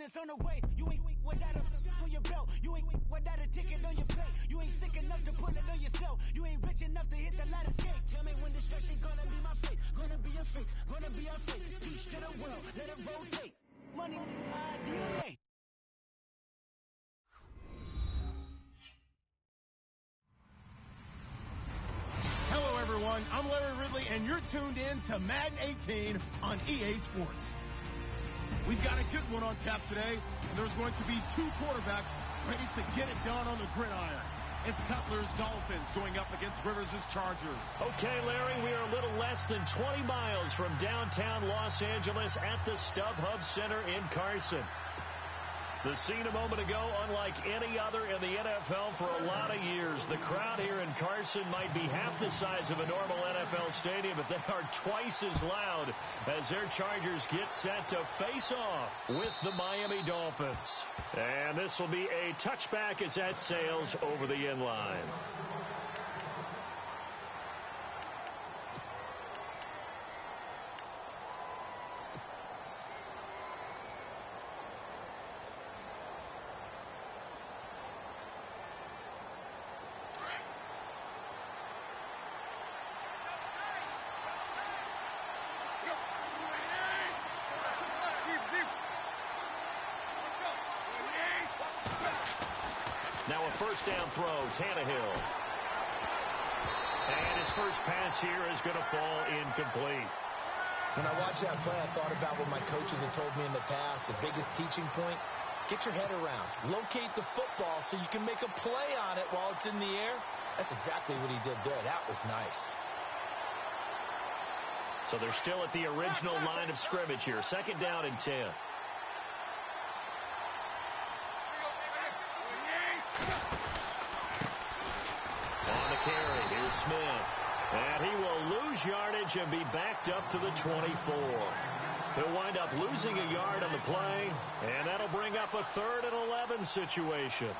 bullets on the way. You ain't without a on your belt. You ain't without a ticket on your plate. You ain't sick enough to put it on yourself. You ain't rich enough to hit the ladder skate. Tell me when destruction gonna be my fate. Gonna be your fate. Gonna be our fate. Peace to the world. Let it rotate. Money, DNA. Hello, everyone. I'm Larry Ridley, and you're tuned in to Madden 18 on EA Sports. We've got a good one on tap today, and there's going to be two quarterbacks ready to get it done on the gridiron. It's Cutler's Dolphins going up against Rivers' Chargers. Okay, Larry, we are a little less than 20 miles from downtown Los Angeles at the StubHub Center in Carson. The scene a moment ago, unlike any other in the NFL for a lot of years. The crowd here in Carson might be half the size of a normal NFL stadium, but they are twice as loud as their Chargers get set to face off with the Miami Dolphins. And this will be a touchback as that sails over the end line. Now a first down throw, Tannehill. And his first pass here is going to fall incomplete. When I watched that play, I thought about what my coaches had told me in the past. The biggest teaching point, get your head around. Locate the football so you can make a play on it while it's in the air. That's exactly what he did there. That was nice. So they're still at the original line of scrimmage here. Second down and 10. On the carry, here's Smith. And he will lose yardage and be backed up to the 24. He'll wind up losing a yard on the play, and that'll bring up a 3rd and 11 situation.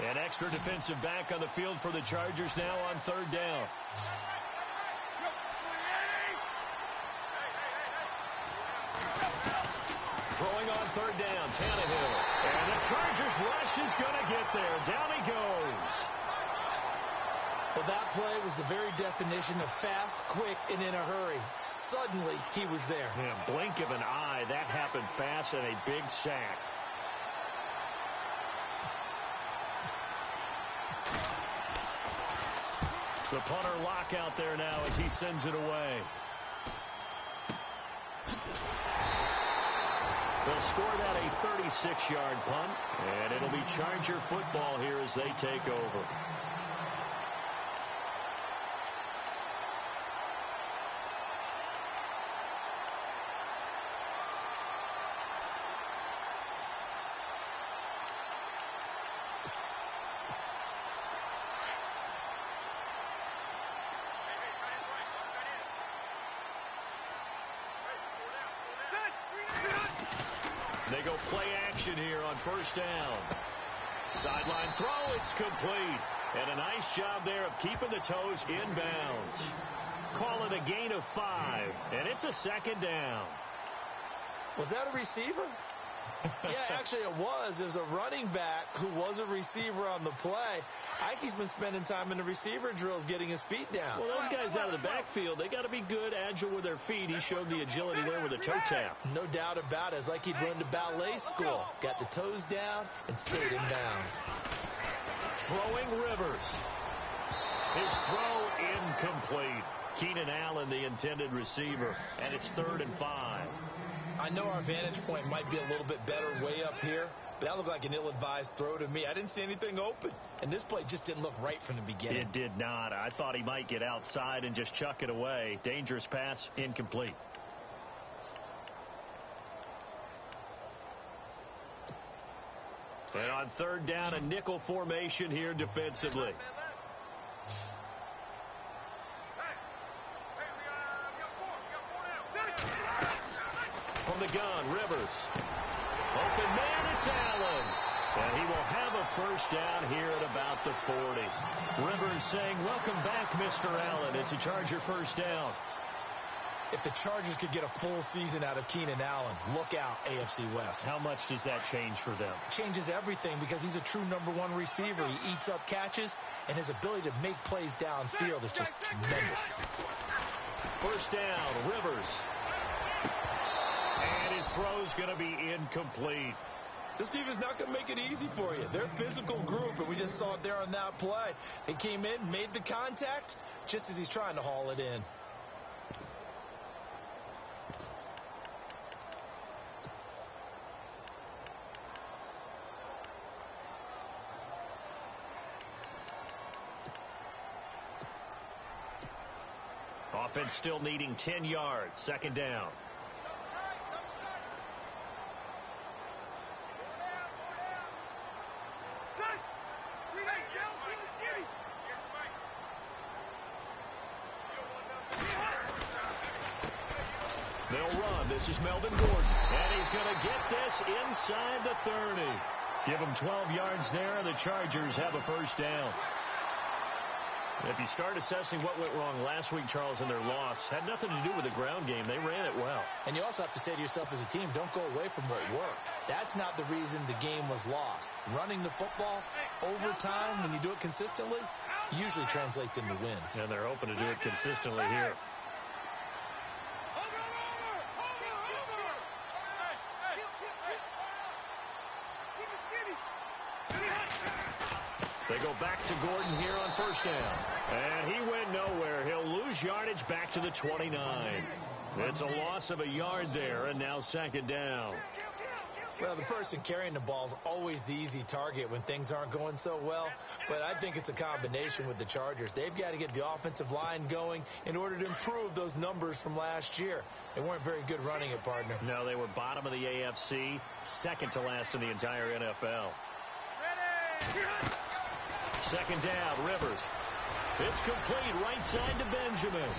An extra defensive back on the field for the Chargers now on 3rd down. Throwing on 3rd down, Tannehill. And the Chargers rush is going to get there. Down he goes. Well, that play was the very definition of fast, quick, and in a hurry. Suddenly, he was there. Yeah, blink of an eye. That happened fast and a big sack. The punter lock out there now as he sends it away. They'll score that a 36-yard punt, and it'll be Charger football here as they take over. They go play action here on 1st down. Sideline throw, it's complete. And a nice job there of keeping the toes inbounds. Call it a gain of 5, and it's a 2nd down. Was that a receiver? Yeah, actually it was. It was a running back who was a receiver on the play. Ike's been spending time in the receiver drills getting his feet down. Well, those guys out of the backfield, they got to be good, agile with their feet. He showed the agility there with a toe tap. No doubt about it. It's like he'd run to ballet school. Got the toes down and stayed in bounds. Throwing Rivers. His throw incomplete. Keenan Allen, the intended receiver, and it's 3rd and 5. I know our vantage point might be a little bit better way up here, but that looked like an ill-advised throw to me. I didn't see anything open, and this play just didn't look right from the beginning. It did not. I thought he might get outside and just chuck it away. Dangerous pass, incomplete. And on 3rd down, a nickel formation here defensively. from the gun. Rivers. Open man, it's Allen. And he will have a first down here at about the 40. Rivers saying, welcome back, Mr. Allen. It's a Charger first down. If the Chargers could get a full season out of Keenan Allen, look out, AFC West. How much does that change for them? Changes everything because he's a true #1 receiver. He eats up catches, and his ability to make plays downfield is just tremendous. First down, Rivers. And his throw's going to be incomplete. This defense is not going to make it easy for you. They're a physical group, and we just saw it there on that play. He came in, made the contact, just as he's trying to haul it in. Offense still needing 10 yards. Second down. They'll run. This is Melvin Gordon. And he's going to get this inside the 30. Give him 12 yards there, and the Chargers have a first down. If you start assessing what went wrong last week, Charles, in their loss, had nothing to do with the ground game. They ran it well. And you also have to say to yourself as a team, don't go away from what worked. That's not the reason the game was lost. Running the football over time, when you do it consistently, usually translates into wins. And they're hoping to do it consistently here. They go back to Gordon here on first down. And he went nowhere. He'll lose yardage back to the 29. It's a loss of a yard there, and now second down. Well, the person carrying the ball is always the easy target when things aren't going so well. But I think it's a combination with the Chargers. They've got to get the offensive line going in order to improve those numbers from last year. They weren't very good running it, partner. No, they were bottom of the AFC, second to last in the entire NFL. Second down, Rivers. It's complete right side to Benjamin.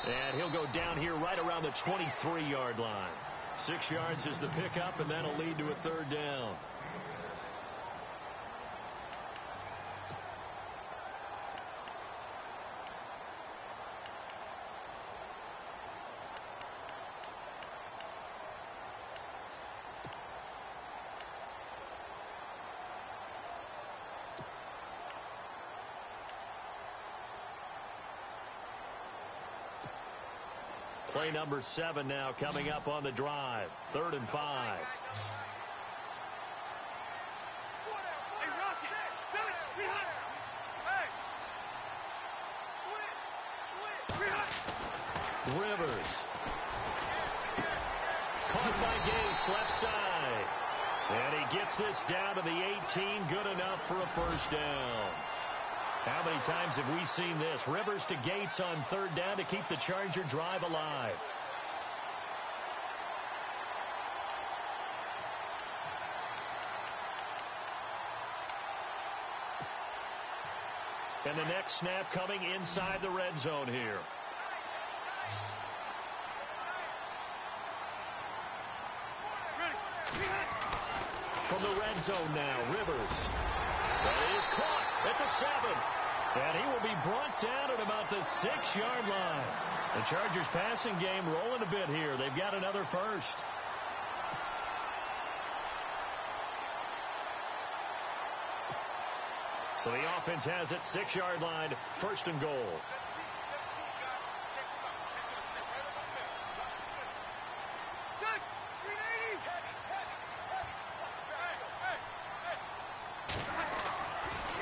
And he'll go down here right around the 23-yard line. 6 yards is the pickup, and that'll lead to a third down. Play number 7 now coming up on the drive. 3rd and 5. Rivers. Caught by Gates, left side. And he gets this down to the 18. Good enough for a first down. How many times have we seen this? Rivers to Gates on 3rd down to keep the Charger drive alive. And the next snap coming inside the red zone here. From the red zone now, Rivers. That is caught at the 7. And he will be brought down at about the 6-yard line. The Chargers passing game rolling a bit here. They've got another first. So the offense has it, 6-yard line, 1st and goal.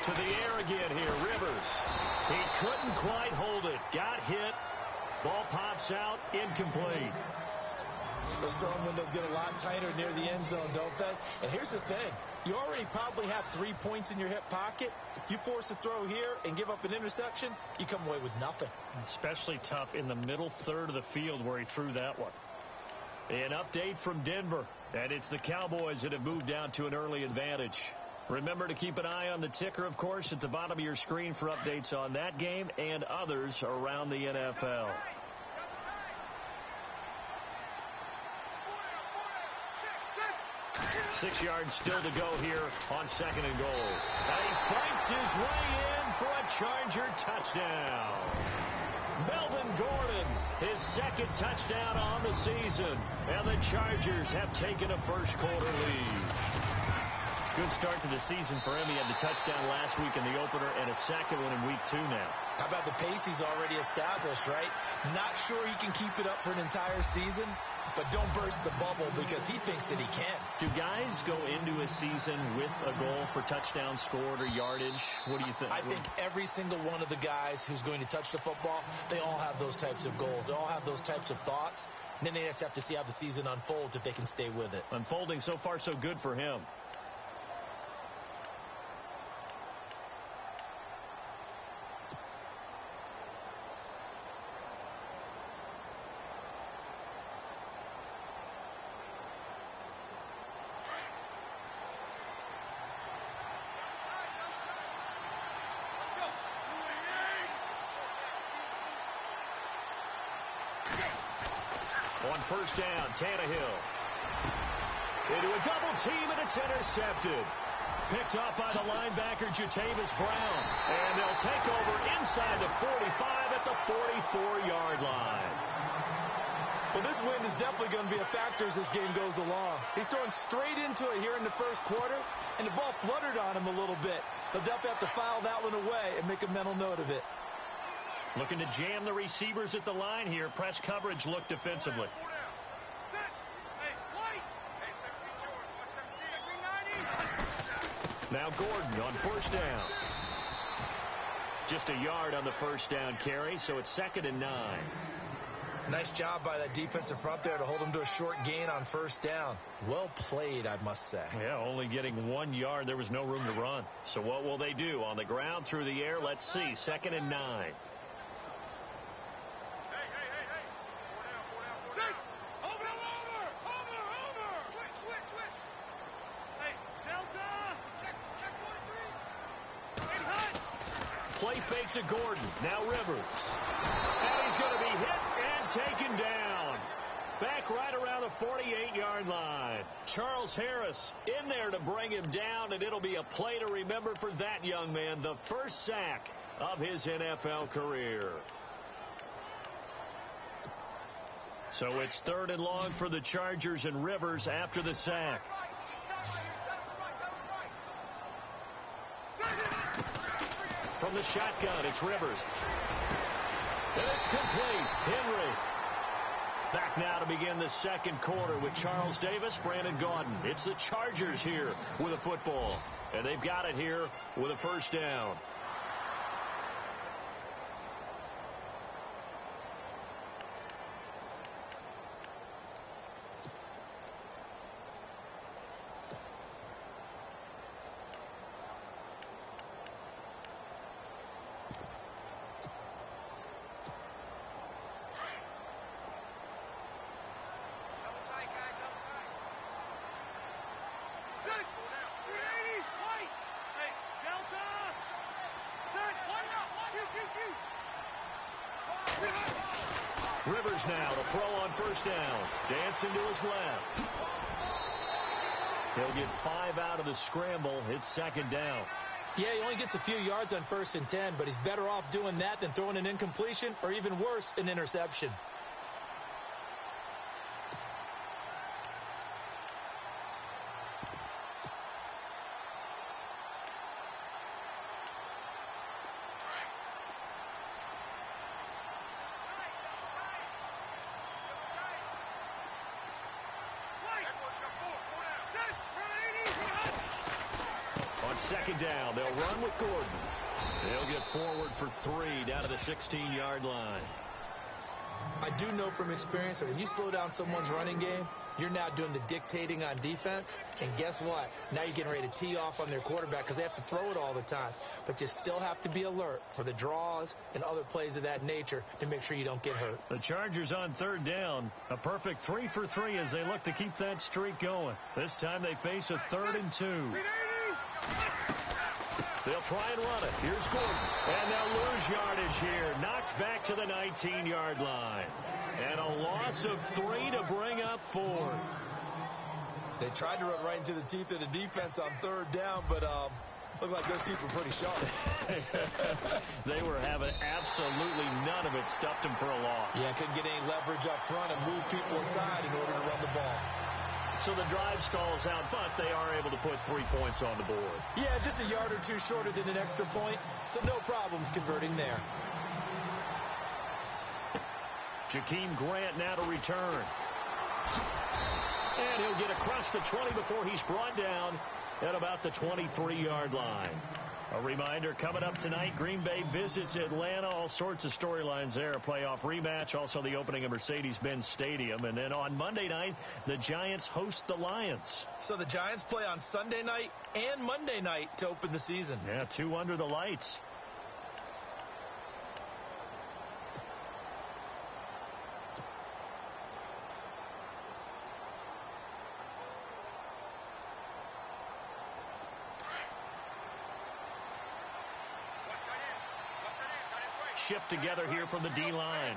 To the air again here, Rivers. He couldn't quite hold it. Got hit. Ball pops out, incomplete. Those throwing windows get a lot tighter near the end zone, don't they? And here's the thing. You already probably have 3 points in your hip pocket. You force a throw here and give up an interception, you come away with nothing. Especially tough in the middle third of the field where he threw that one. An update from Denver. And it's the Cowboys that have moved out to an early advantage. Remember to keep an eye on the ticker, of course, at the bottom of your screen for updates on that game and others around the NFL. 6 yards still to go here on 2nd and goal. And he fights his way in for a Charger touchdown. Melvin Gordon, his 2nd touchdown on the season. And the Chargers have taken a first-quarter lead. Good start to the season for him. He had the touchdown last week in the opener and a second one in week 2 now. How about the pace he's already established, right? Not sure he can keep it up for an entire season, but don't burst the bubble because he thinks that he can. Do guys go into a season with a goal for touchdowns scored or yardage? What do you think? I think every single one of the guys who's going to touch the football, they all have those types of goals. They all have those types of thoughts. And then they just have to see how the season unfolds if they can stay with it. Unfolding so far so good for him. On first down, Tannehill. Into a double team, and it's intercepted. Picked up by the linebacker, Jatavis Brown. And they'll take over inside the 45 at the 44-yard line. Well, this wind is definitely going to be a factor as this game goes along. He's throwing straight into it here in the first quarter, and the ball fluttered on him a little bit. They'll definitely have to file that one away and make a mental note of it. Looking to jam the receivers at the line here. Press coverage look defensively. Now Gordon on first down. Just a yard on the first down carry, so it's 2nd and 9. Nice job by that defensive front there to hold him to a short gain on first down. Well played, I must say. Yeah, only getting 1 yard. There was no room to run. So what will they do? On the ground, through the air, let's see. 2nd and 9. Play fake to Gordon. Now Rivers. And he's going to be hit and taken down. Back right around the 48-yard line. Charles Harris in there to bring him down, and it'll be a play to remember for that young man. The first sack of his NFL career. So it's 3rd and long for the Chargers, and Rivers after the sack. From the shotgun, it's Rivers. And it's complete. Henry. Back now to begin the second quarter with Charles Davis, Brandon Gaudin. It's the Chargers here with a football. And they've got it here with a first down. Rivers now to throw on first down. Dancing to his left. He'll get 5 out of the scramble. It's 2nd down. Yeah, he only gets a few yards on 1st and 10, but he's better off doing that than throwing an incompletion or even worse, an interception. On 2nd down, they'll run with Gordon. They'll get forward for 3 down to the 16-yard line. I do know from experience that when you slow down someone's running game, you're now doing the dictating on defense. And guess what? Now you're getting ready to tee off on their quarterback because they have to throw it all the time. But you still have to be alert for the draws and other plays of that nature to make sure you don't get hurt. The Chargers on 3rd down. A perfect 3 for 3 as they look to keep that streak going. This time they face a 3rd and 2. They'll try and run it. Here's Gordon. And they'll lose yardage here. Knocked back to the 19-yard line. And a loss of 3 to bring up 4. They tried to run right into the teeth of the defense on third down, but looked like those teeth were pretty sharp. They were having absolutely none of it. Stuffed them for a loss. Yeah, couldn't get any leverage up front and move people aside in order to run the ball. So the drive stalls out, but they are able to put 3 points on the board. Yeah, just a yard or two shorter than an extra point, so no problems converting there. Jakeem Grant now to return. And he'll get across the 20 before he's brought down at about the 23-yard line. A reminder, coming up tonight, Green Bay visits Atlanta. All sorts of storylines there. A playoff rematch, also the opening of Mercedes-Benz Stadium. And then on Monday night, the Giants host the Lions. So the Giants play on Sunday night and Monday night to open the season. Yeah, 2 under the lights. Shift together here from the D-line.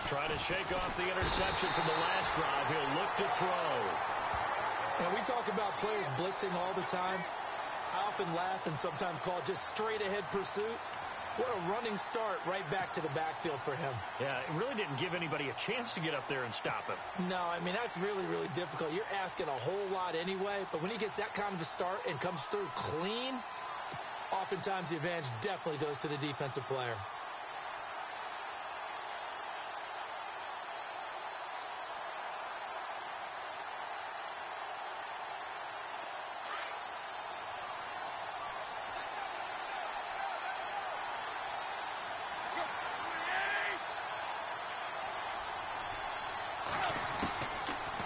Trying to shake off the interception from the last drive. He'll look to throw. And we talk about players blitzing all the time. I often laugh and sometimes call it just straight-ahead pursuit. What a running start right back to the backfield for him. Yeah, it really didn't give anybody a chance to get up there and stop him. No, I mean, that's really, really difficult. You're asking a whole lot anyway, but when he gets that kind of a start and comes through clean, oftentimes the advantage definitely goes to the defensive player.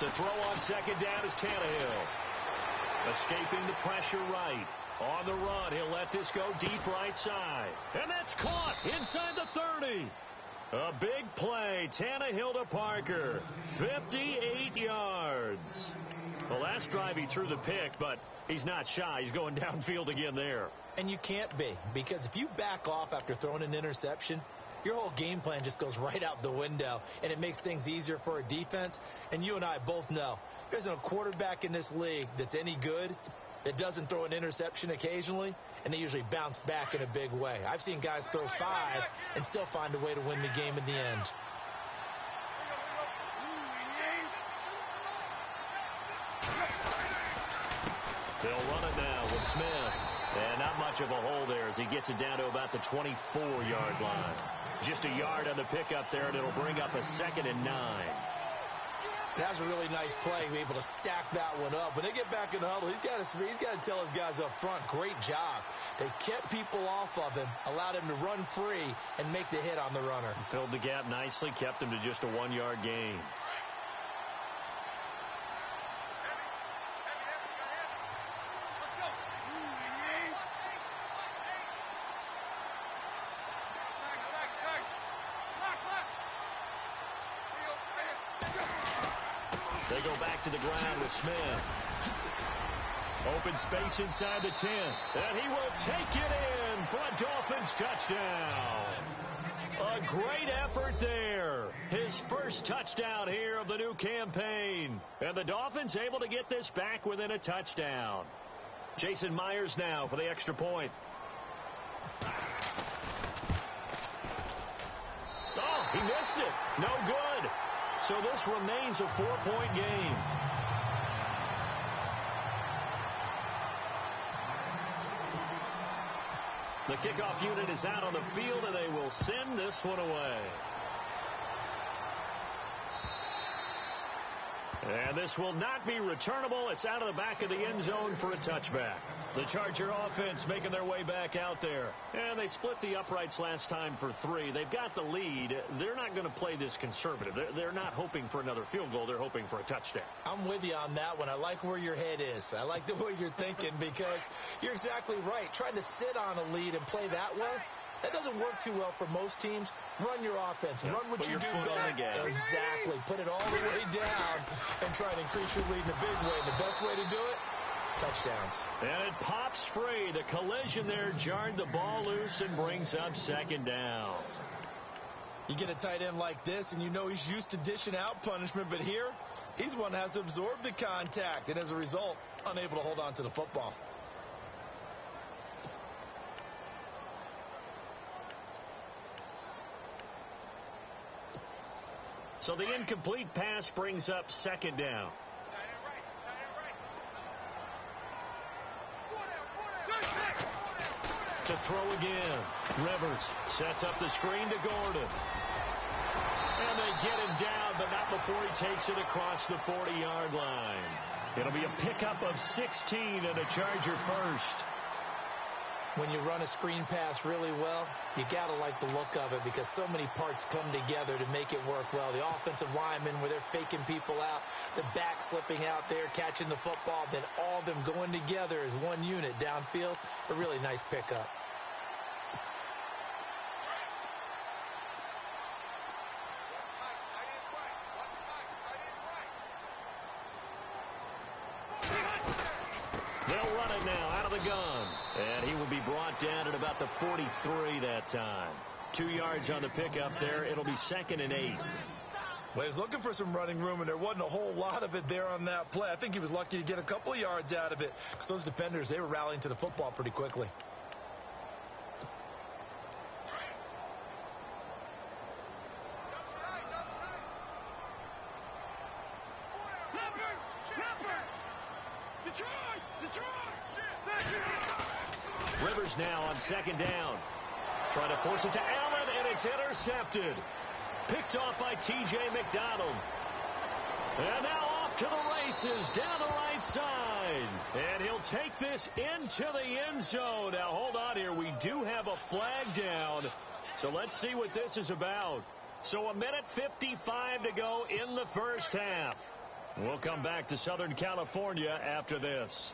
To throw on second down is Tannehill. Escaping the pressure right. On the run, he'll let this go deep right side. And that's caught inside the 30. A big play. Tannehill to Parker. 58 yards. The last drive he threw the pick, but he's not shy. He's going downfield again there. And you can't be, because if you back off after throwing an interception, your whole game plan just goes right out the window, and it makes things easier for a defense. And you and I both know there's no quarterback in this league that's any good that doesn't throw an interception occasionally, and they usually bounce back in a big way. I've seen guys throw 5 and still find a way to win the game in the end. They'll run it now with Smith. And not much of a hole there as he gets it down to about the 24-yard line. Just a yard on the pickup there, and it'll bring up a 2nd and 9. That was a really nice play, be able to stack that one up. When they get back in the huddle, he's got to tell his guys up front, great job. They kept people off of him, allowed him to run free, and make the hit on the runner. Filled the gap nicely, kept him to just a 1-yard gain. They go back to the ground with Smith. Open space inside the 10. And he will take it in for a Dolphins touchdown. A great effort there. His first touchdown here of the new campaign. And the Dolphins able to get this back within a touchdown. Jason Myers now for the extra point. Oh, he missed it. No good. So this remains a 4-point game. The kickoff unit is out on the field, and they will send this one away. And this will not be returnable. It's out of the back of the end zone for a touchback. The Charger offense making their way back out there. And they split the uprights last time for 3. They've got the lead. They're not going to play this conservative. They're not hoping for another field goal. They're hoping for a touchdown. I'm with you on that one. I like where your head is. I like the way you're thinking because you're exactly right. Trying to sit on a lead and play that way, that doesn't work too well for most teams. Run your offense. Yep. Run what Put you do your foot on best. the gas. Exactly. Put it all the way down and try to increase your lead in a big way. And the best way to do it, touchdowns. And it pops free. The collision there jarred the ball loose and brings up 2nd down. You get a tight end like this, and you know he's used to dishing out punishment, but here, he's one that has to absorb the contact, and as a result, unable to hold on to the football. So the incomplete pass brings up second down. To throw again. Rivers sets up the screen to Gordon. And they get him down, but not before he takes it across the 40-yard line. It'll be a pickup of 16 and a Charger first. When you run a screen pass really well, you got to like the look of it because so many parts come together to make it work well. The offensive linemen, where they're faking people out, the back slipping out there, catching the football, then all of them going together as one unit downfield. A really nice pickup. They'll run it now out of the gun. And he will be brought down at about the 43 that time. 2 yards on the pickup there. It'll be 2nd and 8. Well, he was looking for some running room, and there wasn't a whole lot of it there on that play. I think he was lucky to get a couple of yards out of it because those defenders, they were rallying to the football pretty quickly. Rivers now on 2nd down. Trying to force it to Allen, and it's intercepted. Picked off by T.J. McDonald. And now off to the races down the right side. And he'll take this into the end zone. Now, hold on here. We do have a flag down. So let's see what this is about. So 1:55 to go in the first half. We'll come back to Southern California after this.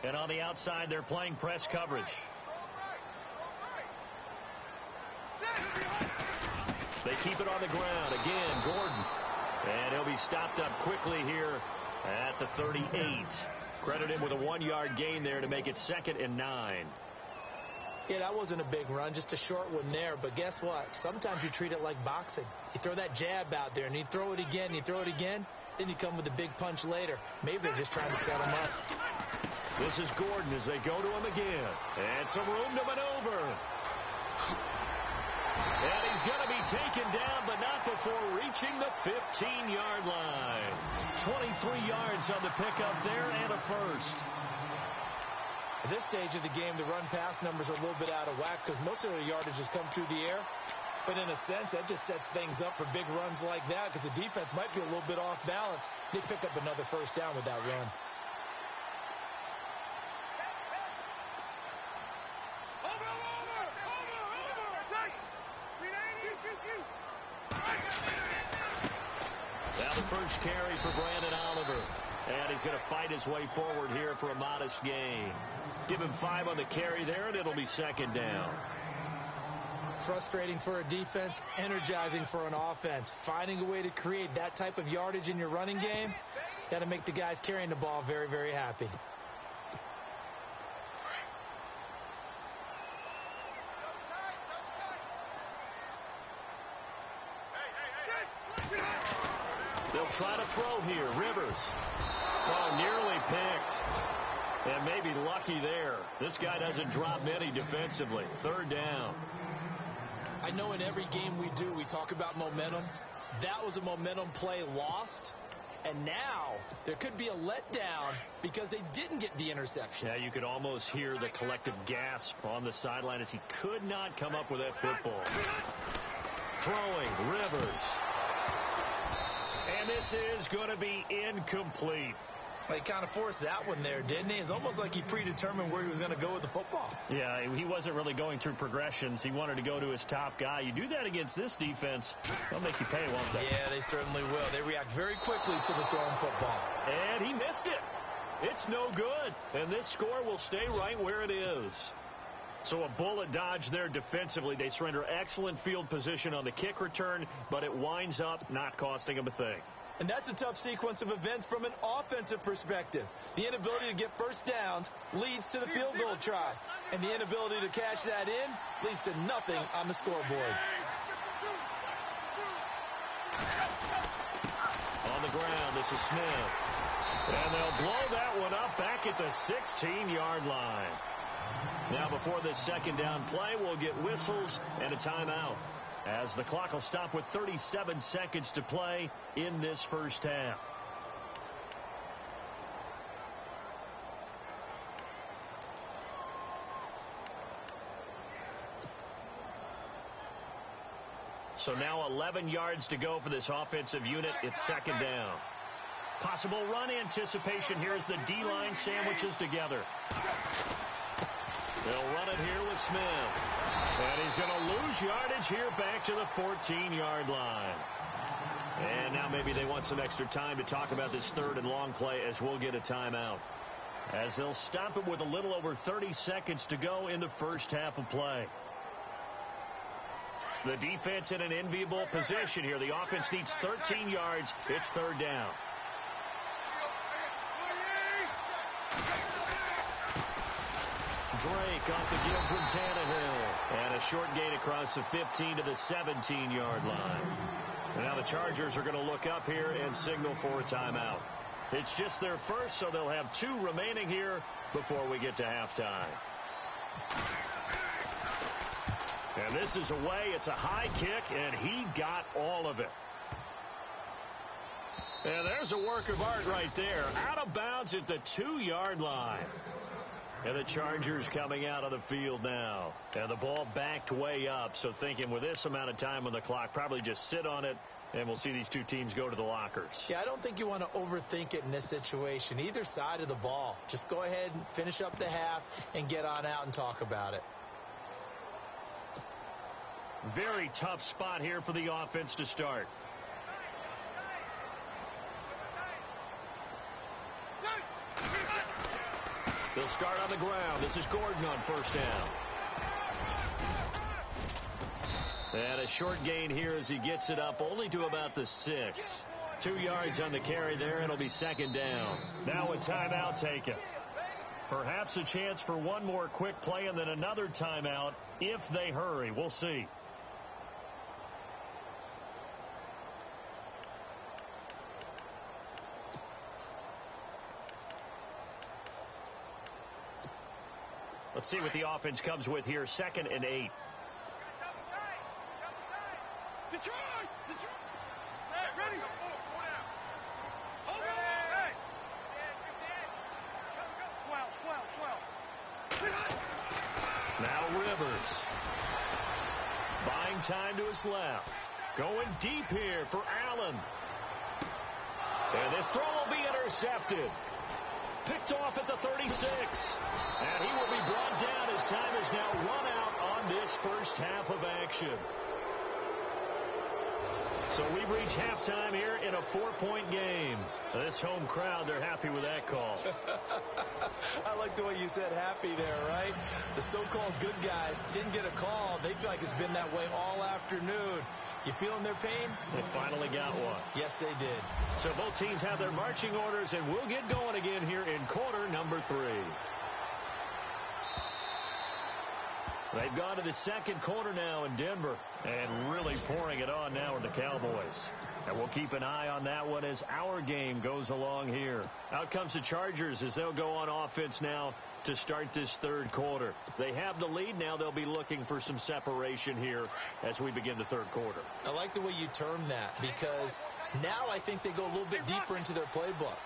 And on the outside, they're playing press coverage. They keep it on the ground. Again, Gordon. And he'll be stopped up quickly here at the 38. Credit him with a 1-yard gain there to make it 2nd and 9. Yeah, that wasn't a big run, just a short one there. But guess what? Sometimes you treat it like boxing. You throw that jab out there, and you throw it again, you throw it again, then you come with a big punch later. Maybe they're just trying to set him up. This is Gordon as they go to him again. And some room to maneuver. And he's going to be taken down, but not before reaching the 15-yard line. 23 yards on the pickup there and a first. At this stage of the game, the run-pass numbers are a little bit out of whack because most of their yardage has come through the air. But in a sense, that just sets things up for big runs like that because the defense might be a little bit off balance. They pick up another first down with that run. Now the first carry for Brandon Oliver. And he's going to fight his way forward here for a modest gain. Give him 5 on the carry there, and it'll be 2nd down. Frustrating for a defense, energizing for an offense. Finding a way to create that type of yardage in your running game, got to make the guys carrying the ball very, very happy. They'll try to throw here. Rivers. Oh, nearly picked. And maybe lucky there. This guy doesn't drop many defensively. 3rd down. I know in every game we do, we talk about momentum. That was a momentum play lost. And now there could be a letdown because they didn't get the interception. Yeah, you could almost hear the collective gasp on the sideline as he could not come up with that football. Throwing, Rivers. And this is going to be incomplete. He kind of forced that one there, didn't he? It's almost like he predetermined where he was going to go with the football. Yeah, he wasn't really going through progressions. He wanted to go to his top guy. You do that against this defense, they'll make you pay, won't they? Yeah, they certainly will. They react very quickly to the thrown football. And he missed it. It's no good. And this score will stay right where it is. So a bullet dodge there defensively. They surrender excellent field position on the kick return, but it winds up not costing them a thing. And that's a tough sequence of events from an offensive perspective. The inability to get first downs leads to the field goal try. And the inability to cash that in leads to nothing on the scoreboard. On the ground, this is Smith. And they'll blow that one up back at the 16-yard line. Now, before this second down play, we'll get whistles and a timeout, as the clock will stop with 37 seconds to play in this first half. So now 11 yards to go for this offensive unit. It's second down. Possible run anticipation here as the D-line sandwiches together. They'll run it here with Smith. And he's going to lose yardage here back to the 14-yard line. And now maybe they want some extra time to talk about this third and long play, as we'll get a timeout, as they'll stop it with a little over 30 seconds to go in the first half of play. The defense in an enviable position here. The offense needs 13 yards. It's third down. Drake off the give from Tannehill. And a short gain across the 15 to the 17-yard line. And now the Chargers are going to look up here and signal for a timeout. It's just their first, so they'll have 2 remaining here before we get to halftime. And this is away. It's a high kick, and he got all of it. And there's a work of art right there. Out of bounds at the 2-yard line. And the Chargers coming out of the field now. And the ball backed way up. So thinking with this amount of time on the clock, probably just sit on it, and we'll see these two teams go to the lockers. Yeah, I don't think you want to overthink it in this situation. Either side of the ball. Just go ahead and finish up the half and get on out and talk about it. Very tough spot here for the offense to start. They'll start on the ground. This is Gordon on first down. And a short gain here as he gets it up only to about the 6. 2 yards on the carry there. It'll be second down. Now a timeout taken. Perhaps a chance for one more quick play and then another timeout if they hurry. We'll see. Let's see what the offense comes with here. 2nd and 8. Ready. Now Rivers. Buying time to his left. Going deep here for Allen. And this throw will be intercepted. Picked off at the 36. And he will be brought down as time is now run out on this first half of action. So we've reached halftime here in a 4-point game. This home crowd, they're happy with that call. I like the way you said happy there, right? The so-called good guys didn't get a call. They feel like it's been that way all afternoon. You feeling their pain? They finally got one. Yes, they did. So both teams have their marching orders, and we'll get going again here in quarter number 3. They've gone to the second quarter now in Denver, and really pouring it on now with the Cowboys. And we'll keep an eye on that one as our game goes along here. Out comes the Chargers as they'll go on offense now to start this third quarter. They have the lead now. They'll be looking for some separation here as we begin the third quarter. I like the way you term that, because now I think they go a little bit deeper into their playbook.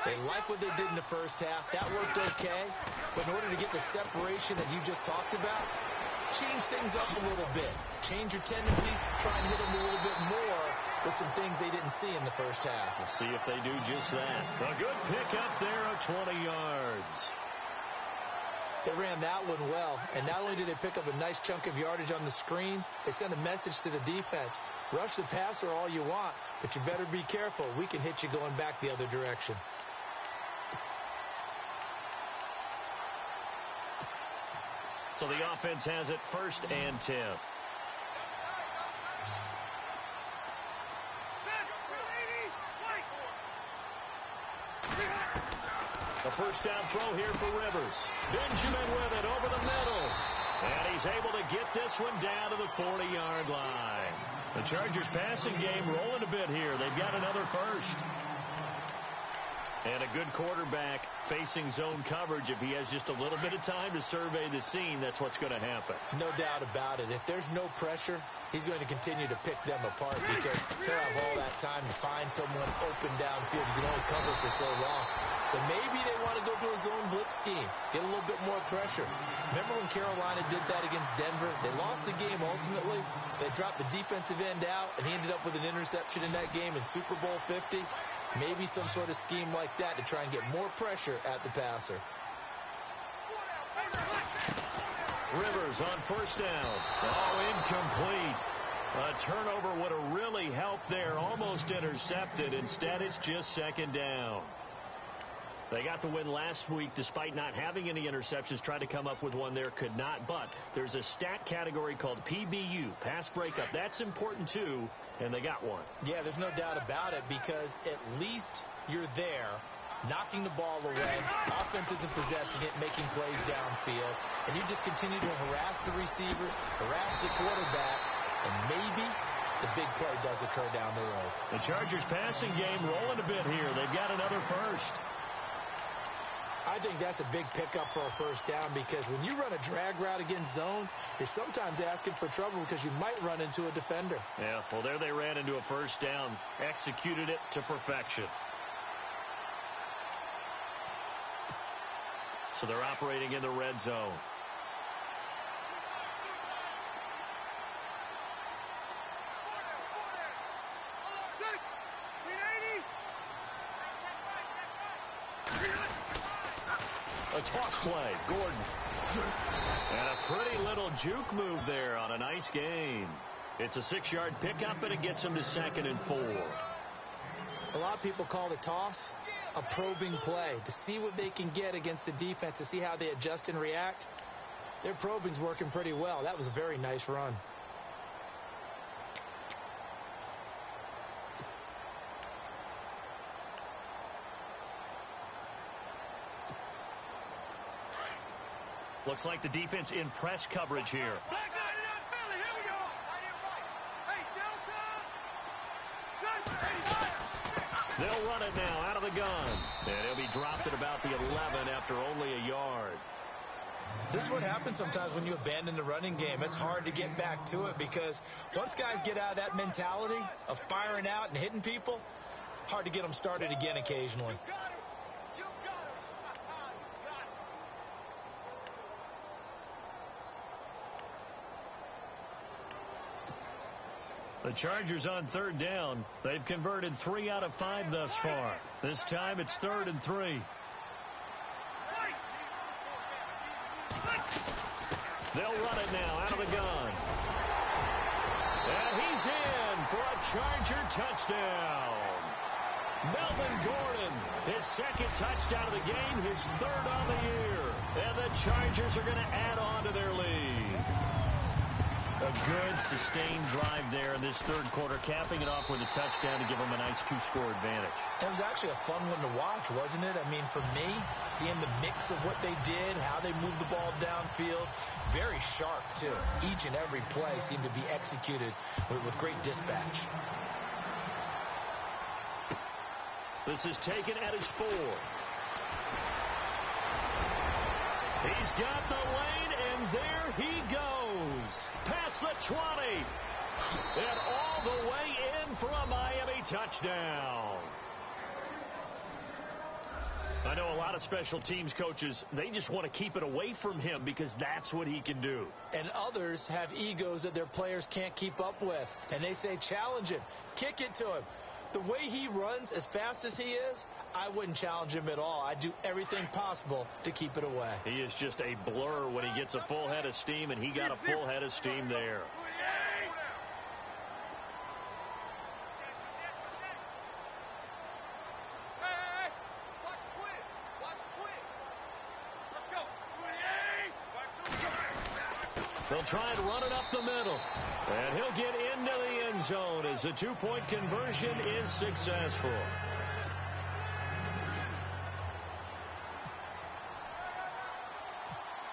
They like what they did in the first half. That worked okay. But in order to get the separation that you just talked about, change things up a little bit. Change your tendencies. Try and hit them a little bit more with some things they didn't see in the first half. We'll see if they do just that. A good pickup there of 20 yards. They ran that one well. And not only did they pick up a nice chunk of yardage on the screen, they sent a message to the defense. Rush the passer all you want, but you better be careful. We can hit you going back the other direction. So the offense has it 1st and 10. A first down throw here for Rivers. Benjamin with it over the middle. And he's able to get this one down to the 40-yard line. The Chargers passing game rolling a bit here. They've got another first. And a good quarterback facing zone coverage. If he has just a little bit of time to survey the scene, that's what's going to happen. No doubt about it. If there's no pressure, he's going to continue to pick them apart because he'll have all that time to find someone open downfield. You can only cover for so long. So maybe they want to go to a zone blitz scheme, get a little bit more pressure. Remember when Carolina did that against Denver? They lost the game ultimately. They dropped the defensive end out, and he ended up with an interception in that game in Super Bowl 50. Maybe some sort of scheme like that to try and get more pressure at the passer. Rivers on first down. Oh, incomplete. A turnover would have really helped there. Almost intercepted. Instead, it's just second down. They got the win last week despite not having any interceptions. Tried to come up with one there, could not. But there's a stat category called PBU, pass breakup. That's important, too, and they got one. Yeah, there's no doubt about it because at least you're there, knocking the ball away. Offense isn't possessing it, making plays downfield. And you just continue to harass the receivers, harass the quarterback, and maybe the big play does occur down the road. The Chargers passing game rolling a bit here. They've got another first. I think that's a big pickup for a first down because when you run a drag route against zone, you're sometimes asking for trouble because you might run into a defender. Yeah, well, there they ran into a first down, executed it to perfection. So they're operating in the red zone. A toss play, Gordon. And a pretty little juke move there on a nice gain. It's a 6-yard pickup, and it gets them to 2nd and 4. A lot of people call the toss a probing play to see what they can get against the defense, to see how they adjust and react. Their probing's working pretty well. That was a very nice run. Looks like the defense in press coverage here. They'll run it now out of the gun. And he'll be dropped at about the 11 after only a yard. This is what happens sometimes when you abandon the running game. It's hard to get back to it because once guys get out of that mentality of firing out and hitting people, hard to get them started again occasionally. The Chargers on 3rd down. They've converted 3 out of 5 thus far. This time it's 3rd and 3. They'll run it now out of the gun. And he's in for a Charger touchdown. Melvin Gordon, his 2nd touchdown of the game, his 3rd on the year. And the Chargers are going to add on to their lead. A good, sustained drive there in this 3rd quarter, capping it off with a touchdown to give them a nice 2-score advantage. It was actually a fun one to watch, wasn't it? I mean, for me, seeing the mix of what they did, how they moved the ball downfield, very sharp, too. Each and every play seemed to be executed with great dispatch. This is taken at his 4. He's got the lane, and there he goes. Past the 20. And all the way in for a Miami touchdown. I know a lot of special teams coaches, they just want to keep it away from him because that's what he can do. And others have egos that their players can't keep up with. And they say, challenge him, kick it to him. The way he runs, as fast as he is, I wouldn't challenge him at all. I'd do everything possible to keep it away. He is just a blur when he gets a full head of steam, and he got a full head of steam there. They'll try and run it up the middle. And he'll get into the end zone as the 2-point conversion is successful.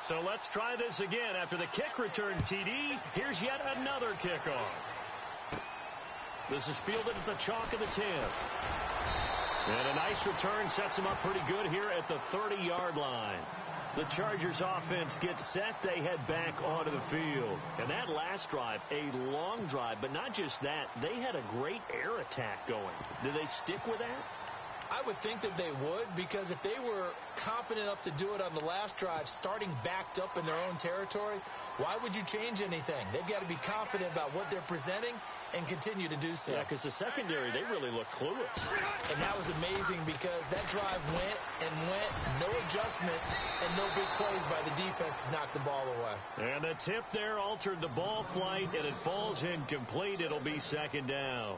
So let's try this again. After the kick return TD, here's yet another kickoff. This is fielded at the chalk of the 10. And a nice return sets him up pretty good here at the 30-yard line. The Chargers offense gets set. They head back onto the field. And that last drive, a long drive, but not just that. They had a great air attack going. Do they stick with that? I would think that they would, because if they were confident enough to do it on the last drive, starting backed up in their own territory, why would you change anything? They've got to be confident about what they're presenting and continue to do so. Yeah, because the secondary, they really look clueless. And that was amazing because that drive went and went, no adjustments, and no big plays by the defense to knock the ball away. And the tip there altered the ball flight, and it falls incomplete. It'll be second down.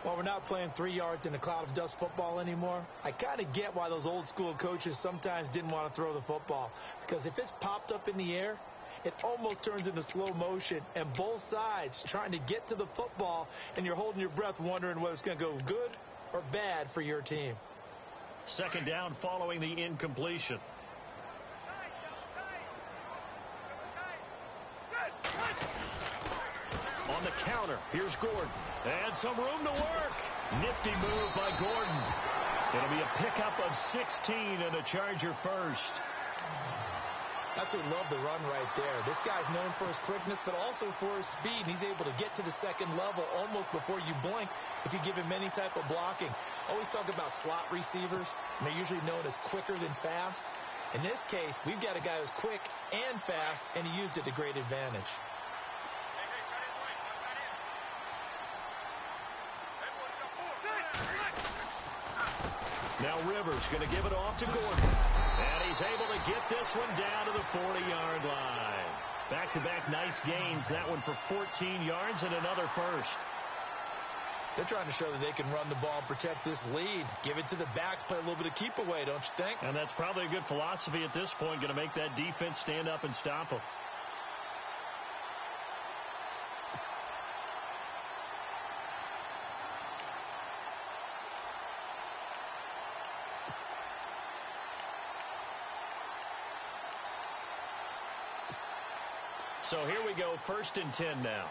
While we're not playing 3 yards in a cloud of dust football anymore, I kind of get why those old school coaches sometimes didn't want to throw the football. Because if it's popped up in the air, it almost turns into slow motion, and both sides trying to get to the football, and you're holding your breath wondering whether it's going to go good or bad for your team. Second down following the incompletion. On the counter, here's Gordon. And some room to work. Nifty move by Gordon. It'll be a pickup of 16 and a Charger first. Absolutely love the run right there. This guy's known for his quickness, but also for his speed. He's able to get to the second level almost before you blink if you give him any type of blocking. Always talk about slot receivers, and they're usually known as quicker than fast. In this case, we've got a guy who's quick and fast, and he used it to great advantage. Now Rivers going to give it off to Gordon. And he's able to get this one down to the 40-yard line. Back-to-back nice gains. That one for 14 yards and another first. They're trying to show that they can run the ball and protect this lead. Give it to the backs, play a little bit of keep away, don't you think? And that's probably a good philosophy at this point. Going to make that defense stand up and stop them. So here we go, 1st and 10 now.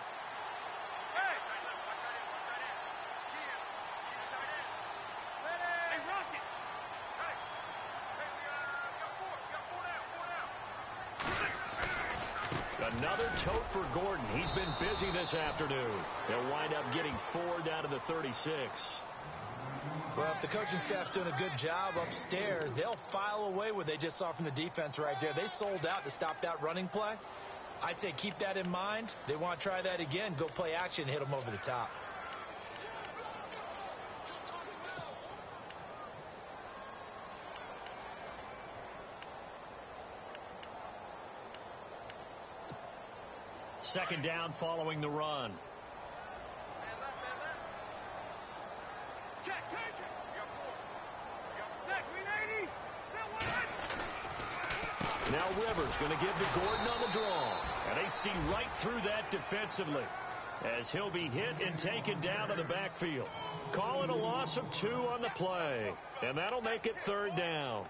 Another tote for Gordon. He's been busy this afternoon. They'll wind up getting 4 down to the 36. Well, if the coaching staff's doing a good job upstairs, they'll file away what they just saw from the defense right there. They sold out to stop that running play. I'd say keep that in mind. They want to try that again. Go play action, hit them over the top. Second down following the run. Now Rivers going to give to Gordon on the draw. And they see right through that defensively as he'll be hit and taken down to the backfield. Call it a loss of 2 on the play. And that'll make it 3rd down.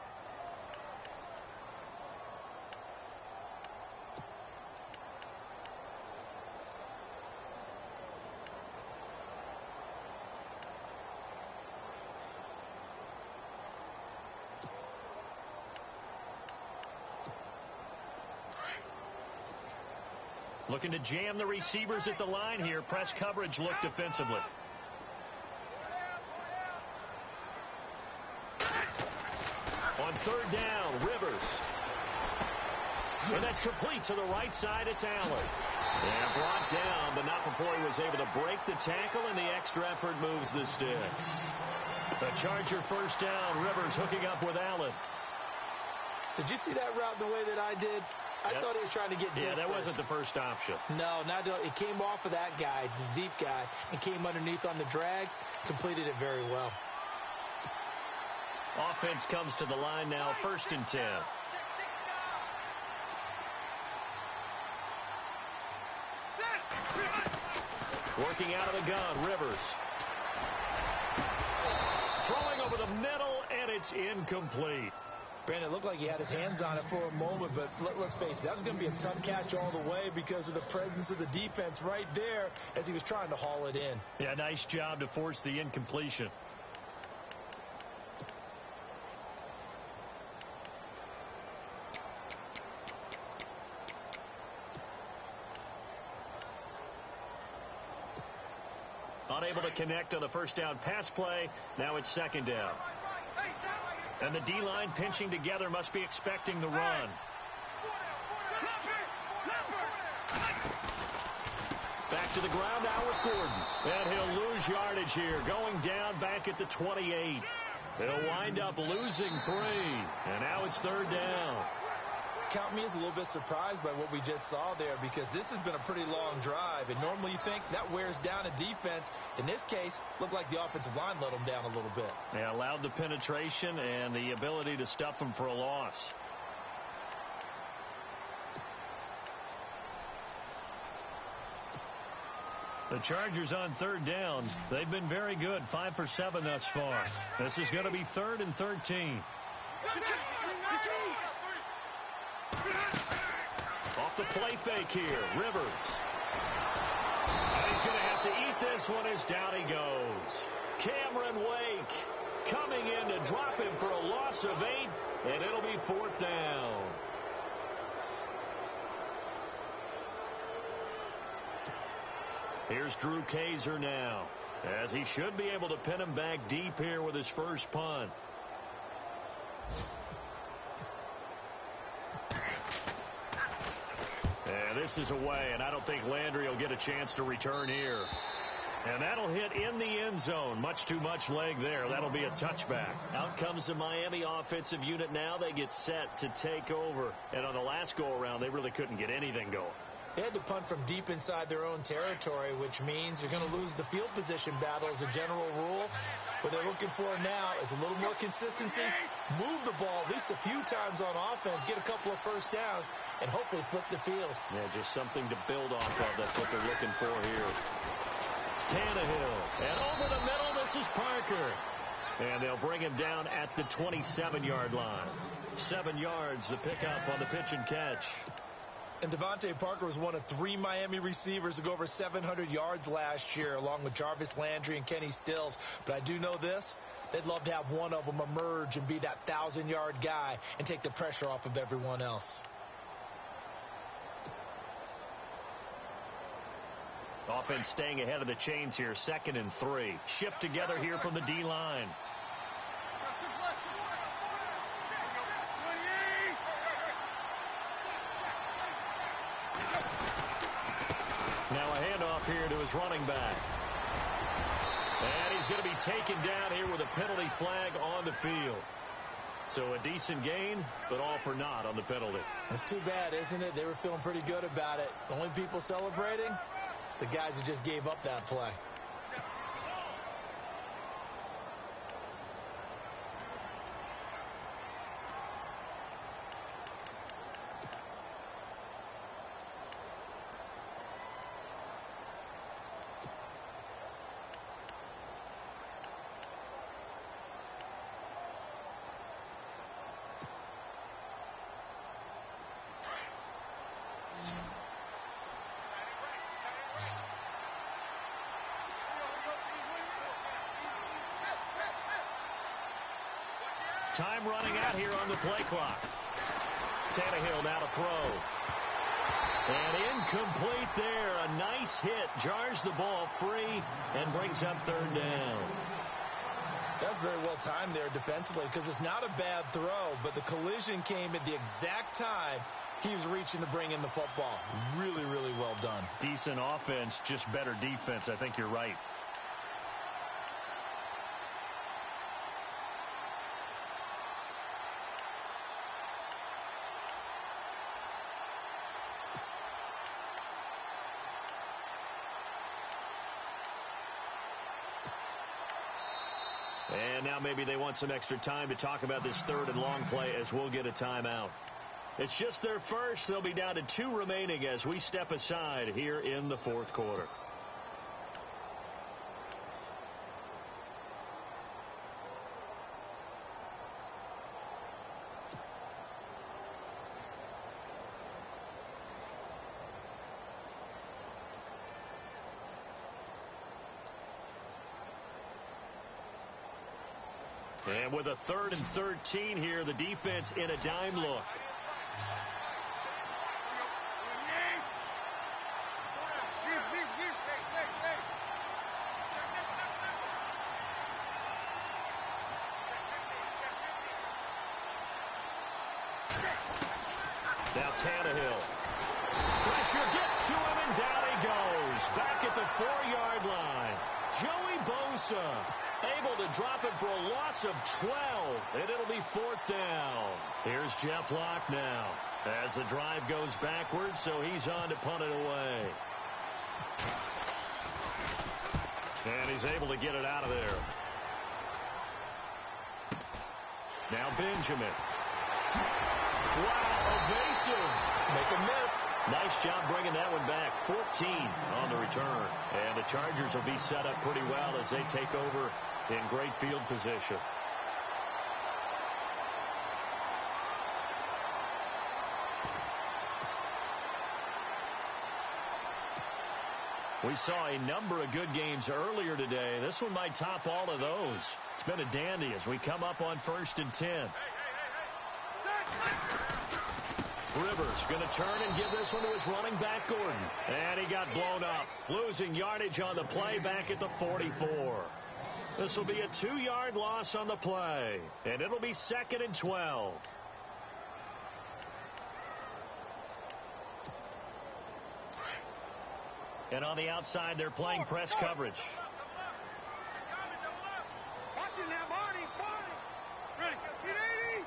Looking to jam the receivers at the line here. Press coverage look defensively. On 3rd down, Rivers. And that's complete to the right side. It's Allen. And brought down, but not before he was able to break the tackle, and the extra effort moves the sticks. The Charger 1st down. Rivers hooking up with Allen. Did you see that route the way that I did? I thought he was trying to get deep. Yeah, that first. wasn't the first option. No, it came off of that guy, the deep guy, and came underneath on the drag. Completed it very well. Offense comes to the line now, 1st and 10. Working out of the gun, Rivers. Throwing over the middle, and it's incomplete. Brandon, it looked like he had his hands on it for a moment, but let's face it, that was going to be a tough catch all the way because of the presence of the defense right there as he was trying to haul it in. Yeah, nice job to force the incompletion. Unable to connect on the first down pass play. Now it's second down. And the D-line pinching together must be expecting the run. Back to the ground now with Gordon. And he'll lose yardage here, going down back at the 28. He'll wind up losing 3. And now it's third down. Count me as a little bit surprised by what we just saw there because this has been a pretty long drive, and normally you think that wears down a defense. In this case, looked like the offensive line let them down a little bit. They allowed the penetration and the ability to stuff them for a loss. The Chargers on third down. They've been very good, 5 for 7 thus far. This is going to be 3rd and 13. Off the play fake here, Rivers. And he's going to have to eat this one as down he goes. Cameron Wake coming in to drop him for a loss of 8, and it'll be 4th down. Here's Drew Kaiser now, as he should be able to pin him back deep here with his first punt. And this is away, and I don't think Landry will get a chance to return here. And that'll hit in the end zone. Much too much leg there. That'll be a touchback. Out comes the Miami offensive unit now. They get set to take over. And on the last go-around, they really couldn't get anything going. They had to punt from deep inside their own territory, which means you're going to lose the field position battle as a general rule. What they're looking for now is a little more consistency, move the ball at least a few times on offense, get a couple of first downs, and hopefully flip the field. Yeah, just something to build off of. That's what they're looking for here. Tannehill, and over the middle, this is Parker. And they'll bring him down at the 27-yard line. 7 yards, the pickup on the pitch and catch. And Devontae Parker was one of 3 Miami receivers to go over 700 yards last year, along with Jarvis Landry and Kenny Stills. But I do know this. They'd love to have one of them emerge and be that 1,000-yard guy and take the pressure off of everyone else. Offense staying ahead of the chains here, 2nd and 3. Shift together here from the D-line. Now a handoff here to his running back. And he's going to be taken down here with a penalty flag on the field. So a decent gain, but all for naught on the penalty. That's too bad, isn't it? They were feeling pretty good about it. The only people celebrating, the guys who just gave up that play. Time running out here on the play clock. Tannehill now to throw. And incomplete there. A nice hit. Jars the ball free and brings up 3rd down. That's very well timed there defensively because it's not a bad throw, but the collision came at the exact time he was reaching to bring in the football. Really, really well done. Decent offense, just better defense. I think you're right. And now maybe they want some extra time to talk about this 3rd and long play as we'll get a timeout. It's just their first. They'll be down to 2 remaining as we step aside here in the 4th quarter. And with a 3rd and 13 here, the defense in a dime look. Now Tannehill. Pressure gets to him, and down he goes. Back at the 4-yard line. Joey Bosa able to drop it for a loss of 12, and it'll be 4th down. Here's Jeff Locke now as the drive goes backwards, so he's on to punt it away. And he's able to get it out of there. Now Benjamin. Wow, evasive. Make a miss. Nice job bringing that one back. 14 on the return. And the Chargers will be set up pretty well as they take over in great field position. We saw a number of good games earlier today. This one might top all of those. It's been a dandy as we come up on 1st and 10. Rivers going to turn and give this one to his running back, Gordon. And he got blown up, losing yardage on the play back at the 44. This will be a 2-yard loss on the play, and it'll be 2nd and 12. And on the outside, they're playing press coverage. Watching that, Marty. Ready. Get 80.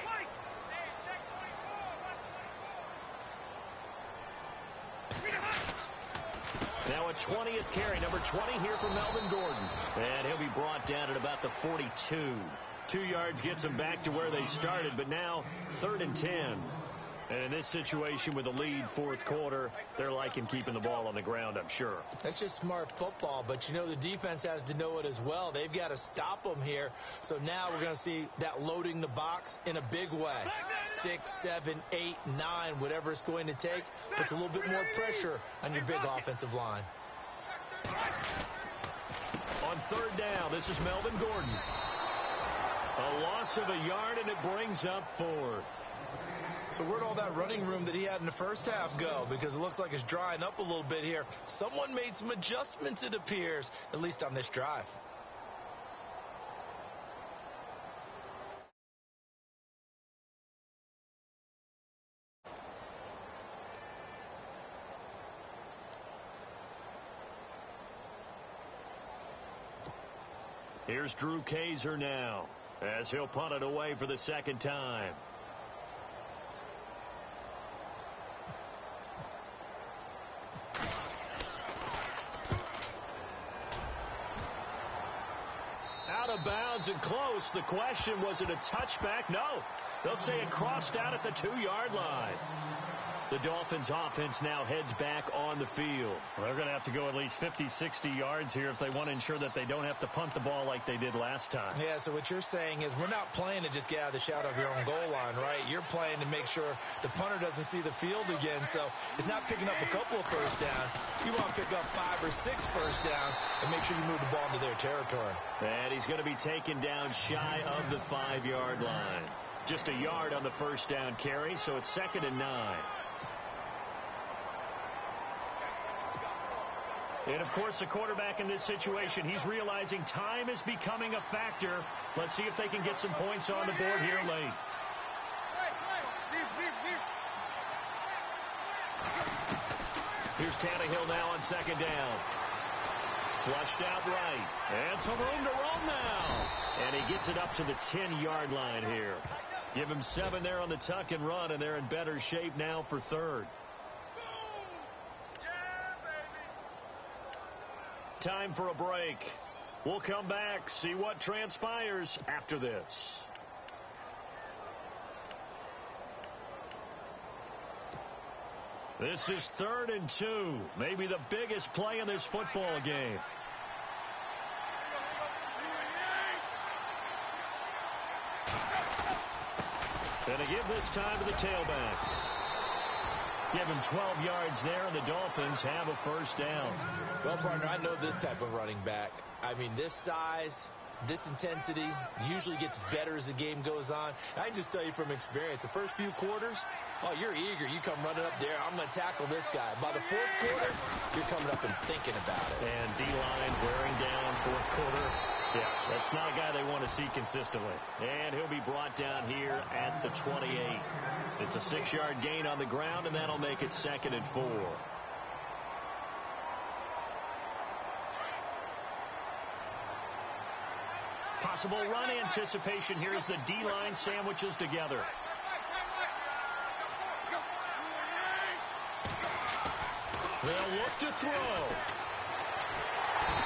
Mike. Hey, check 24. Now a 20th carry, number 20 here for Melvin Gordon. And he'll be brought down at about the 42. 2 yards gets them back to where they started, but now 3rd and 10. And in this situation with the lead 4th quarter, they're liking keeping the ball on the ground, I'm sure. That's just smart football, but you know the defense has to know it as well. They've got to stop them here. So now we're going to see that loading the box in a big way. 6, 7, 8, 9, whatever it's going to take, puts a little bit more pressure on your big offensive line. On 3rd down, this is Melvin Gordon. A loss of a yard, and it brings up 4th. So where'd all that running room that he had in the first half go? Because it looks like it's drying up a little bit here. Someone made some adjustments, it appears, at least on this drive. Here's Drew Kaiser now as he'll punt it away for the 2nd time. Out of bounds and close. The question, was it a touchback? No. They'll say it crossed out at the 2-yard line. The Dolphins offense now heads back on the field. They're going to have to go at least 50, 60 yards here if they want to ensure that they don't have to punt the ball like they did last time. Yeah, so what you're saying is we're not playing to just get out of the shadow of your own goal line, right? You're playing to make sure the punter doesn't see the field again. So it's not picking up a couple of first downs. You want to pick up 5 or 6 first downs and make sure you move the ball into their territory. And he's going to be taken down shy of the 5-yard line. Just a yard on the first down carry, so it's 2nd and 9. And, of course, the quarterback in this situation, he's realizing time is becoming a factor. Let's see if they can get some points on the board here late. Here's Tannehill now on 2nd down. Flushed out right. And some room to roam now. And he gets it up to the 10-yard line here. Give him 7 there on the tuck and run, and they're in better shape now for 3rd. Time for a break. We'll come back, see what transpires after this. This is 3rd and 2. Maybe the biggest play in this football game. And to give this time to the tailback. Give him 12 yards there, and the Dolphins have a first down. Well, partner, I know this type of running back. I mean, this size, This intensity usually gets better as the game goes on. I can just tell you from experience, the first few quarters, oh, you're eager. You come running up there. I'm going to tackle this guy. By the fourth quarter, you're coming up and thinking about it. And D-line wearing down fourth quarter. Yeah, that's not a guy they want to see consistently. And he'll be brought down here at the 28. It's a 6-yard gain on the ground, and that'll make it 2nd and 4. Possible run anticipation here as the D-line sandwiches together. They'll look to throw.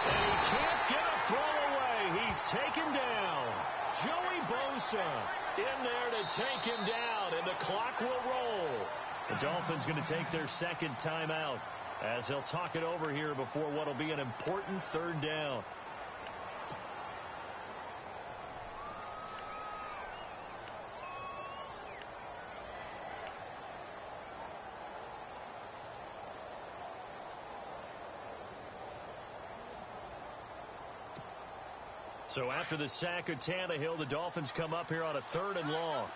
And he can't get a throw away. He's taken down. Joey Bosa in there to take him down, and the clock will roll. The Dolphins going to take their second timeout as they'll talk it over here before what will be an important 3rd down. So after the sack of Tannehill, the Dolphins come up here on a 3rd and long.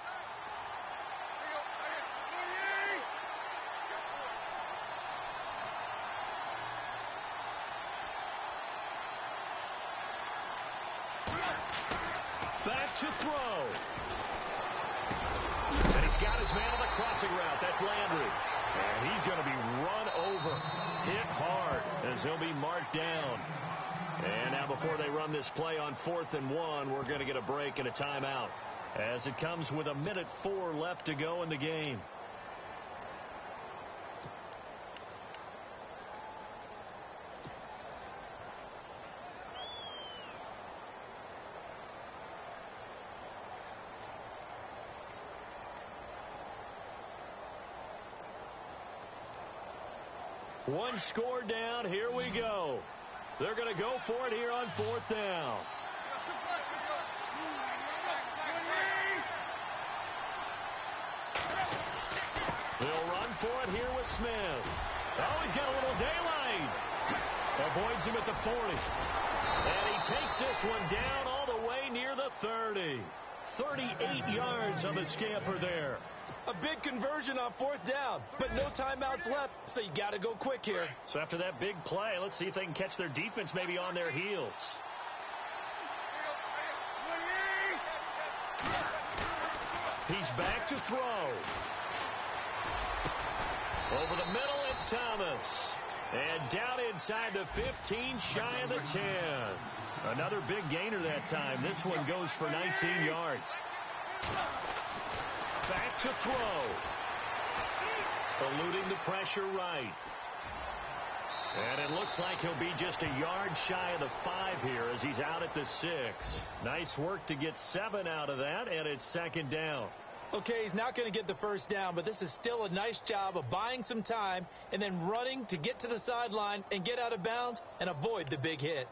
Back to throw. And he's got his man on the crossing route. That's Landry. And he's going to be run over. Hit hard as he'll be marked down. And now before they run this play on 4th and 1, we're going to get a break and a timeout as it comes with 1:04 left to go in the game. One score down. Here we go. They're going to go for it here on 4th down. They'll run for it here with Smith. Oh, he's got a little daylight. Avoids him at the 40. And he takes this one down all the way near the 30. 38 yards on the scamper there. A big conversion on 4th down, but no timeouts left, so you got to go quick here. So after that big play, let's see if they can catch their defense maybe on their heels. He's back to throw. Over the middle, it's Thomas. And down inside the 15, shy of the 10. Another big gainer that time. This one goes for 19 yards. Back to throw. Eluding the pressure right. And it looks like he'll be just a yard shy of the 5 here as he's out at the 6. Nice work to get 7 out of that, and it's 2nd down. Okay, he's not going to get the 1st down, but this is still a nice job of buying some time and then running to get to the sideline and get out of bounds and avoid the big hit.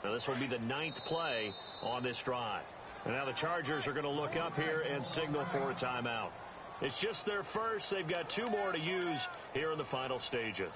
Now this will be the 9th play on this drive. And now the Chargers are going to look up here and signal for a timeout. It's just their first. They've got 2 more to use here in the final stages.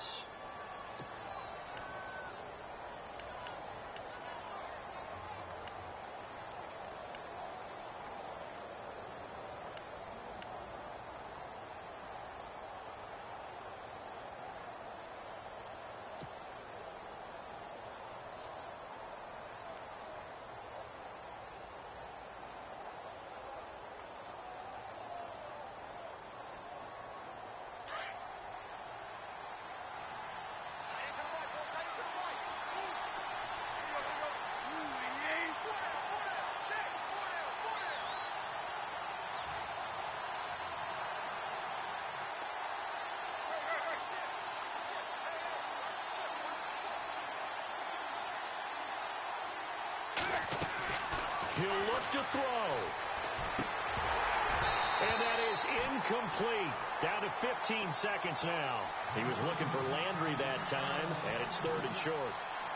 He'll look to throw. And that is is incomplete. Down to 15 seconds now. He was looking for Landry that time, and it's 3rd and short.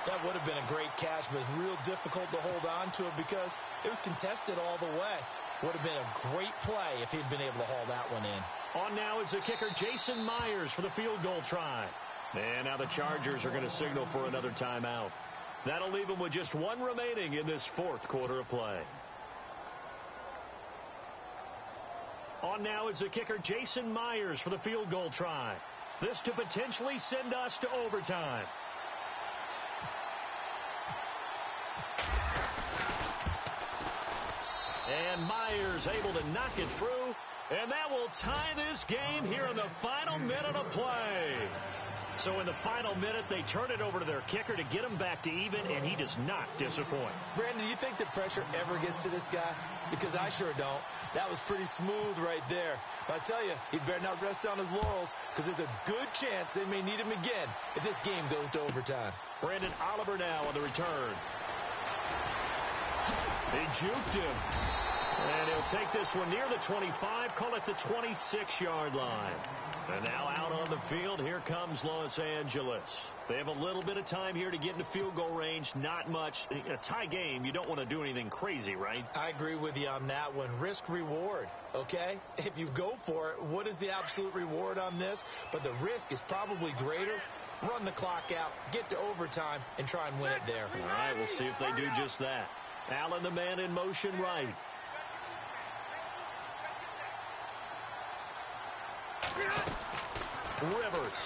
That would have been a great catch, but it's real difficult to hold on to it because it was contested all the way. Would have been a great play if he'd been able to haul that one in. On now is the kicker, Jason Myers, for the field goal try. And now the Chargers are going to signal for another timeout. That'll leave them with just 1 remaining in this 4th quarter of play. On now is the kicker, Jason Myers, for the field goal try. This to potentially send us to overtime. And Myers able to knock it through, and that will tie this game here in the final minute of play. So in the final minute, they turn it over to their kicker to get him back to even, and he does not disappoint. Brandon, do you think the pressure ever gets to this guy? Because I sure don't. That was pretty smooth right there. But I tell you, he better not rest on his laurels, because there's a good chance they may need him again if this game goes to overtime. Brandon Oliver now on the return. He juked him. And he'll take this one near the 25, call it the 26-yard line. And now out on the field, here comes Los Angeles. They have a little bit of time here to get into field goal range, not much. A tie game, you don't want to do anything crazy, right? I agree with you on that one. Risk-reward, okay? If you go for it, what is the absolute reward on this? But the risk is probably greater. Run the clock out, get to overtime, and try and win it there. All right, we'll see if they do just that. Allen, the man in motion right. Rivers.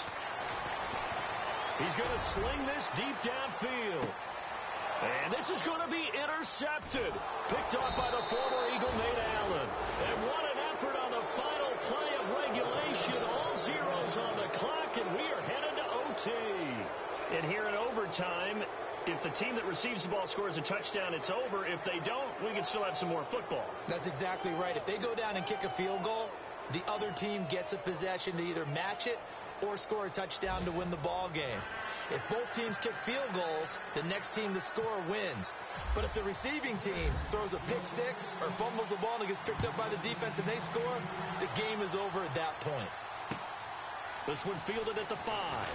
He's going to sling this deep downfield. And this is going to be intercepted. Picked off by the former Eagle, Nate Allen. And what an effort on the final play of regulation. All zeros on the clock, and we are headed to OT. And here in overtime, if the team that receives the ball scores a touchdown, it's over. If they don't, we can still have some more football. That's exactly right. If they go down and kick a field goal, the other team gets a possession to either match it or score a touchdown to win the ball game. If both teams kick field goals, the next team to score wins. But if the receiving team throws a pick six or fumbles the ball and it gets picked up by the defense and they score, the game is over at that point. This one fielded at the 5.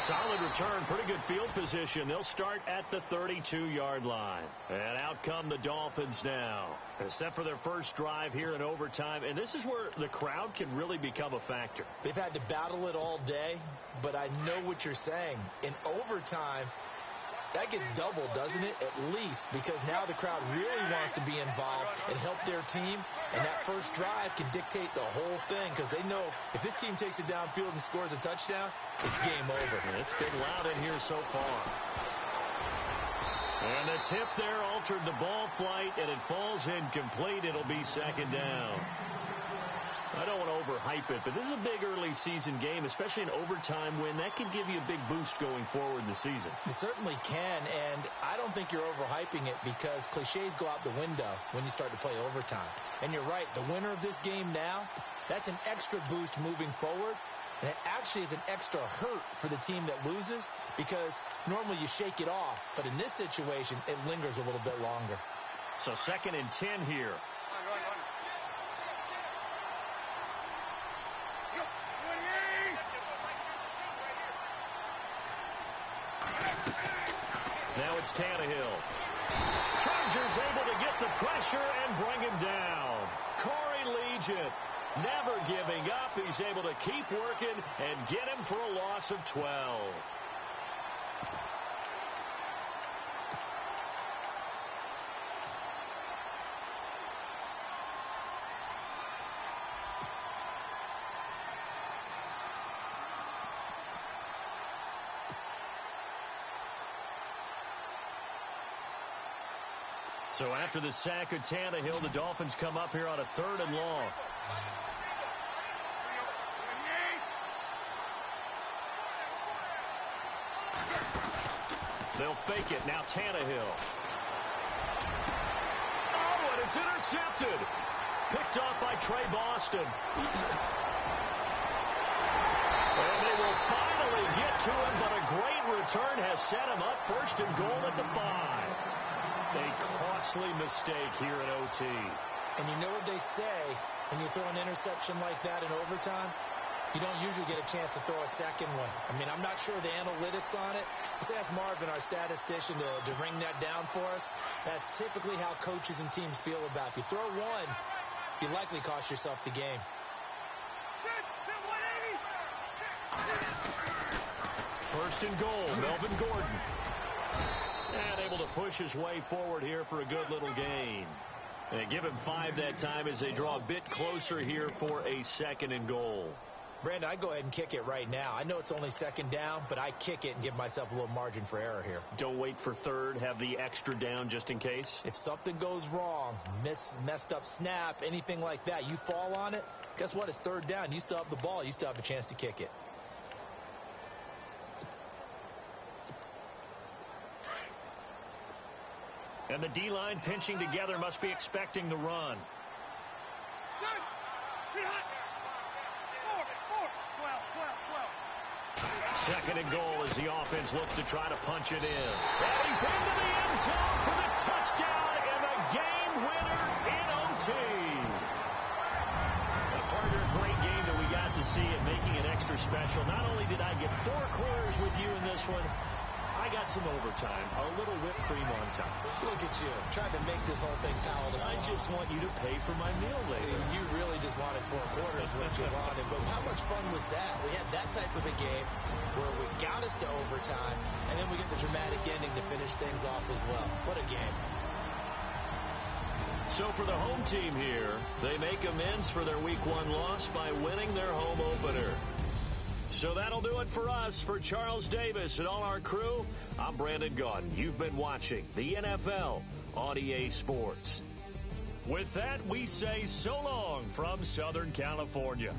Solid return, pretty good field position. They'll start at the 32-yard line. And out come the Dolphins now. Except for their first drive here in overtime. And this is where the crowd can really become a factor. They've had to battle it all day, but I know what you're saying. In overtime, that gets doubled, doesn't it? At least, because now the crowd really wants to be involved and help their team. And that first drive can dictate the whole thing because they know if this team takes it downfield and scores a touchdown, it's game over. And it's been loud in here so far. And the tip there altered the ball flight, and it falls incomplete. It'll be 2nd down. I don't want to overhype it, but this is a big early season game, especially an overtime win. That can give you a big boost going forward in the season. It certainly can, and I don't think you're overhyping it because cliches go out the window when you start to play overtime. And you're right, the winner of this game now, that's an extra boost moving forward. And it actually is an extra hurt for the team that loses because normally you shake it off. But in this situation, it lingers a little bit longer. So 2nd and 10 here. Now it's Tannehill. Chargers able to get the pressure and bring him down. Corey Legent never giving up. He's able to keep working and get him for a loss of 12. So after the sack of Tannehill, the Dolphins come up here on a 3rd and long. They'll fake it. Now Tannehill. Oh, and it's intercepted. Picked off by Trey Boston. And they will finally get to him, but a great return has set him up 1st and goal at the 5. A costly mistake here at OT. And you know what they say, when you throw an interception like that in overtime, you don't usually get a chance to throw a second one. I mean, I'm not sure the analytics on it. Let's ask Marvin, our statistician, to ring that down for us. That's typically how coaches and teams feel about it. If you throw one, you likely cost yourself the game. First and goal, Melvin Gordon. And able to push his way forward here for a good little gain. And give him 5 that time as they draw a bit closer here for a second and goal. Brandon, I'd go ahead and kick it right now. I know it's only second down, but I kick it and give myself a little margin for error here. Don't wait for third. Have the extra down just in case. If something goes wrong, messed up snap, anything like that, you fall on it, guess what? It's third down. You still have the ball. You still have a chance to kick it. And the D-line pinching together must be expecting the run. Second and goal as the offense looks to try to punch it in. And he's into the end zone for the touchdown and a game winner in OT. A partner, great game that we got to see and making it extra special. Not only did I get 4 quarters with you in this one, I got some overtime, a little whipped cream on top. Look at you, trying to make this whole thing palatable. I just want you to pay for my meal later. You really just wanted 4 quarters, what you wanted. But how much fun was that? We had that type of a game where we got us to overtime, and then we get the dramatic ending to finish things off as well. What a game. So for the home team here, they make amends for their Week 1 loss by winning their home opener. So that'll do it for us. For Charles Davis and all our crew, I'm Brandon Gaudin. You've been watching the NFL on EA Sports. With that, we say so long from Southern California.